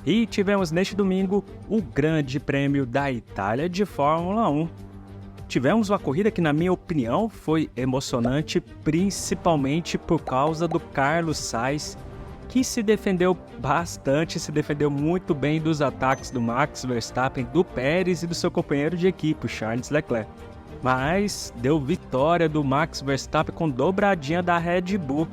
E tivemos neste domingo o Grande Prêmio da Itália de Fórmula 1. Tivemos uma corrida que, na minha opinião, foi emocionante, principalmente por causa do Carlos Sainz, que se defendeu bastante, se defendeu muito bem dos ataques do Max Verstappen, do Pérez e do seu companheiro de equipe, Charles Leclerc. Mas deu vitória do Max Verstappen com dobradinha da Red Bull.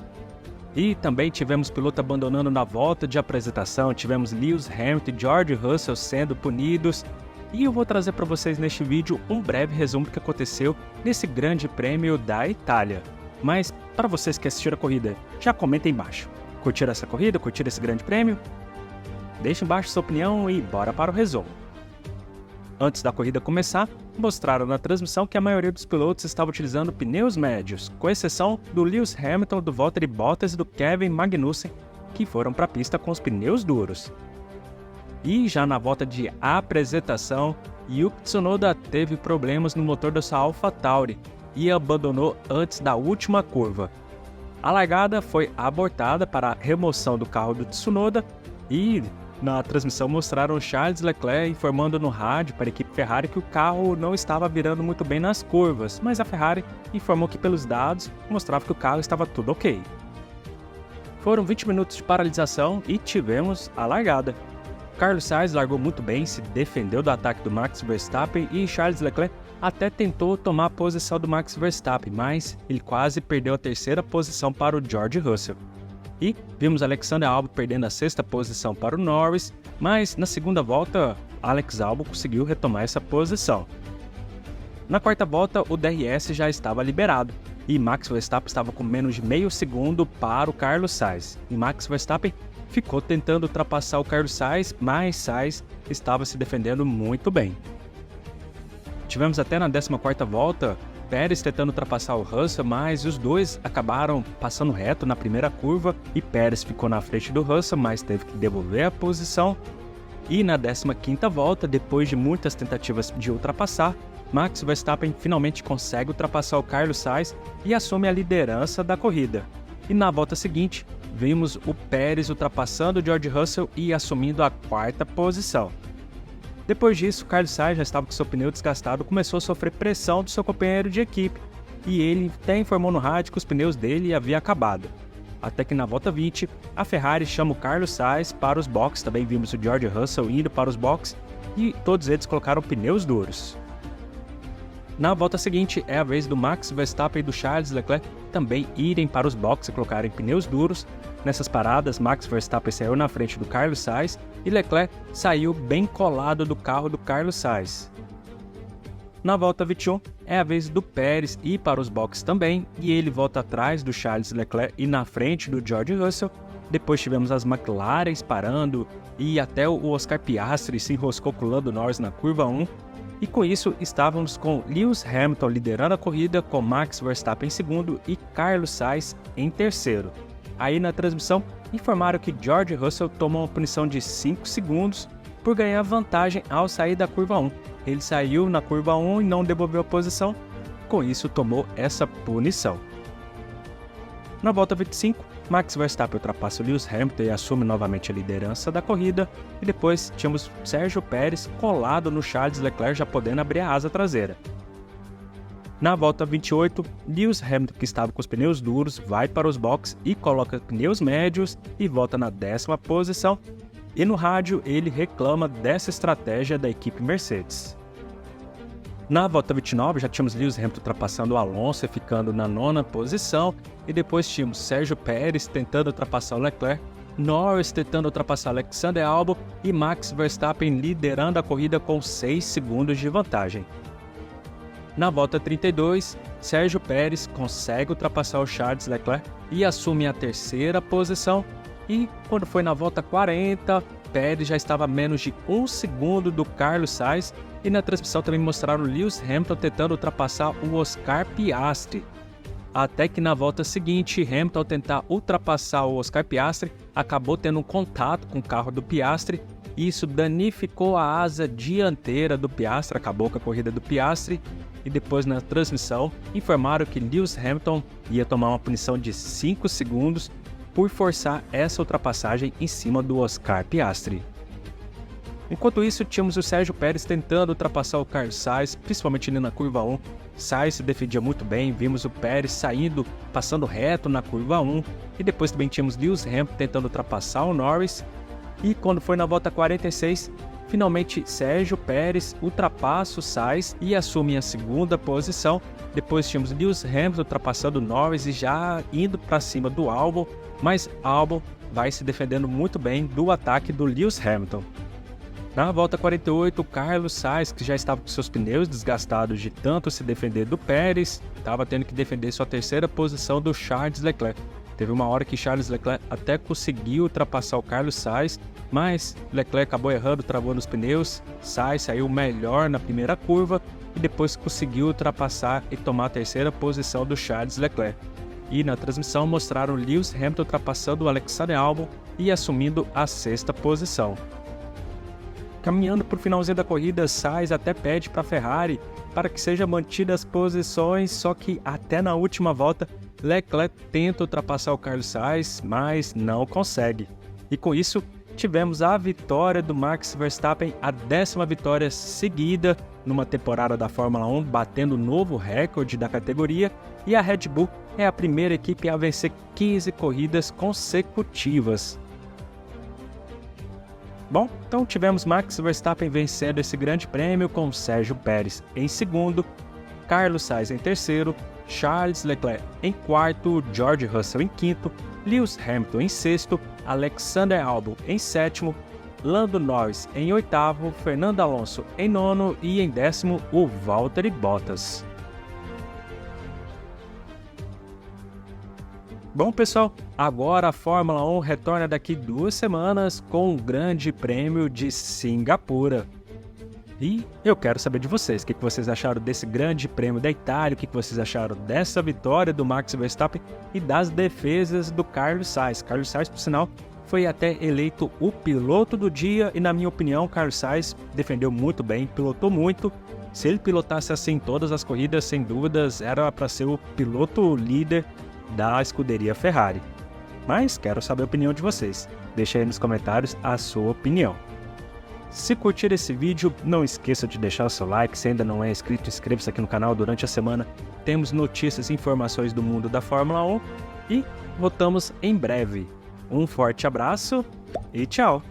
E também tivemos piloto abandonando na volta de apresentação, tivemos Lewis Hamilton e George Russell sendo punidos. E eu vou trazer para vocês neste vídeo um breve resumo do que aconteceu nesse Grande Prêmio da Itália. Mas para vocês que assistiram a corrida, já comenta aí embaixo. Curtiram essa corrida? Curtiram esse Grande Prêmio? Deixe embaixo sua opinião e bora para o resumo. Antes da corrida começar, mostraram na transmissão que a maioria dos pilotos estava utilizando pneus médios, com exceção do Lewis Hamilton, do Valtteri Bottas e do Kevin Magnussen, que foram para a pista com os pneus duros. E já na volta de apresentação, Yuki Tsunoda teve problemas no motor da sua AlphaTauri e abandonou antes da última curva. A largada foi abortada para a remoção do carro do Tsunoda e na transmissão mostraram Charles Leclerc informando no rádio para a equipe Ferrari que o carro não estava virando muito bem nas curvas, mas a Ferrari informou que pelos dados mostrava que o carro estava tudo ok. Foram 20 minutos de paralisação e tivemos a largada. Carlos Sainz largou muito bem, se defendeu do ataque do Max Verstappen e Charles Leclerc até tentou tomar a posição do Max Verstappen, mas ele quase perdeu a terceira posição para o George Russell. E vimos Alexander Albon perdendo a sexta posição para o Norris, mas na segunda volta, Alex Albon conseguiu retomar essa posição. Na quarta volta, o DRS já estava liberado, e Max Verstappen estava com menos de meio segundo para o Carlos Sainz. E Max Verstappen ficou tentando ultrapassar o Carlos Sainz, mas Sainz estava se defendendo muito bem. Tivemos até na 14ª volta, Pérez tentando ultrapassar o Russell, mas os dois acabaram passando reto na primeira curva e Pérez ficou na frente do Russell, mas teve que devolver a posição. E na 15ª volta, depois de muitas tentativas de ultrapassar, Max Verstappen finalmente consegue ultrapassar o Carlos Sainz e assume a liderança da corrida. E na volta seguinte, vimos o Pérez ultrapassando o George Russell e assumindo a quarta posição. Depois disso, Carlos Sainz já estava com seu pneu desgastado, começou a sofrer pressão do seu companheiro de equipe, e ele até informou no rádio que os pneus dele haviam acabado. Até que na volta 20, a Ferrari chama o Carlos Sainz para os boxes, também vimos o George Russell indo para os boxes, e todos eles colocaram pneus duros. Na volta seguinte, é a vez do Max Verstappen e do Charles Leclerc também irem para os boxes e colocarem pneus duros. Nessas paradas, Max Verstappen saiu na frente do Carlos Sainz e Leclerc saiu bem colado do carro do Carlos Sainz. Na volta 21, é a vez do Pérez ir para os boxes também, e ele volta atrás do Charles Leclerc e na frente do George Russell. Depois tivemos as McLaren parando e até o Oscar Piastri se enroscou com o Lando Norris na curva 1. E com isso, estávamos com Lewis Hamilton liderando a corrida, com Max Verstappen em segundo e Carlos Sainz em terceiro. Aí na transmissão, informaram que George Russell tomou uma punição de 5 segundos por ganhar vantagem ao sair da curva 1. Ele saiu na curva 1 e não devolveu a posição, com isso tomou essa punição. Na volta 25, Max Verstappen ultrapassa o Lewis Hamilton e assume novamente a liderança da corrida, e depois tínhamos Sérgio Pérez colado no Charles Leclerc já podendo abrir a asa traseira. Na volta 28, Lewis Hamilton, que estava com os pneus duros, vai para os boxes e coloca pneus médios e volta na 10ª posição, e no rádio ele reclama dessa estratégia da equipe Mercedes. Na volta 29, já tínhamos Lewis Hamilton ultrapassando o Alonso e ficando na 9ª posição, e depois tínhamos Sérgio Pérez tentando ultrapassar o Leclerc, Norris tentando ultrapassar Alexander Albon e Max Verstappen liderando a corrida com 6 segundos de vantagem. Na volta 32, Sérgio Pérez consegue ultrapassar o Charles Leclerc e assume a 3ª posição, e quando foi na volta 40, Pérez já estava a menos de 1 segundo do Carlos Sainz, e na transmissão também mostraram Lewis Hamilton tentando ultrapassar o Oscar Piastri. Até que na volta seguinte, Hamilton, ao tentar ultrapassar o Oscar Piastri, acabou tendo um contato com o carro do Piastri, e isso danificou a asa dianteira do Piastri, acabou com a corrida do Piastri, e depois na transmissão informaram que Lewis Hamilton ia tomar uma punição de 5 segundos por forçar essa ultrapassagem em cima do Oscar Piastri. Enquanto isso, tínhamos o Sérgio Pérez tentando ultrapassar o Carlos Sainz, principalmente ali na curva 1. Sainz se defendia muito bem, vimos o Pérez saindo, passando reto na curva 1. E depois também tínhamos Lewis Hamilton tentando ultrapassar o Norris. E quando foi na volta 46, finalmente Sérgio Pérez ultrapassa o Sainz e assume a segunda posição. Depois tínhamos Lewis Hamilton ultrapassando o Norris e já indo para cima do Albon, mas Albon vai se defendendo muito bem do ataque do Lewis Hamilton. Na volta 48, o Carlos Sainz, que já estava com seus pneus desgastados de tanto se defender do Pérez, estava tendo que defender sua terceira posição do Charles Leclerc. Teve uma hora que Charles Leclerc até conseguiu ultrapassar o Carlos Sainz, mas Leclerc acabou errando, travou nos pneus. Sainz saiu melhor na primeira curva e depois conseguiu ultrapassar e tomar a terceira posição do Charles Leclerc. E na transmissão mostraram Lewis Hamilton ultrapassando o Alexander Albon e assumindo a sexta posição. Caminhando para o finalzinho da corrida, Sainz até pede para a Ferrari para que sejam mantidas as posições, só que até na última volta Leclerc tenta ultrapassar o Carlos Sainz, mas não consegue. E com isso, tivemos a vitória do Max Verstappen, a 10ª vitória seguida numa temporada da Fórmula 1, batendo o novo recorde da categoria, e a Red Bull é a primeira equipe a vencer 15 corridas consecutivas. Bom, então tivemos Max Verstappen vencendo esse grande prêmio com Sérgio Pérez em segundo, Carlos Sainz em terceiro, Charles Leclerc em quarto, George Russell em quinto, Lewis Hamilton em sexto, Alexander Albon em sétimo, Lando Norris em oitavo, Fernando Alonso em nono e em décimo o Valtteri Bottas. Bom pessoal, agora a Fórmula 1 retorna daqui 2 semanas com o Grande Prêmio de Singapura. E eu quero saber de vocês, o que vocês acharam desse Grande Prêmio da Itália, o que vocês acharam dessa vitória do Max Verstappen e das defesas do Carlos Sainz. Carlos Sainz, por sinal, foi até eleito o piloto do dia e, na minha opinião, Carlos Sainz defendeu muito bem, pilotou muito. Se ele pilotasse assim todas as corridas, sem dúvidas, era para ser o piloto líder da escuderia Ferrari. Mas quero saber a opinião de vocês. Deixe aí nos comentários a sua opinião. Se curtir esse vídeo, não esqueça de deixar o seu like. Se ainda não é inscrito, inscreva-se aqui no canal. Durante a semana temos notícias e informações do mundo da Fórmula 1 e voltamos em breve. Um forte abraço e tchau!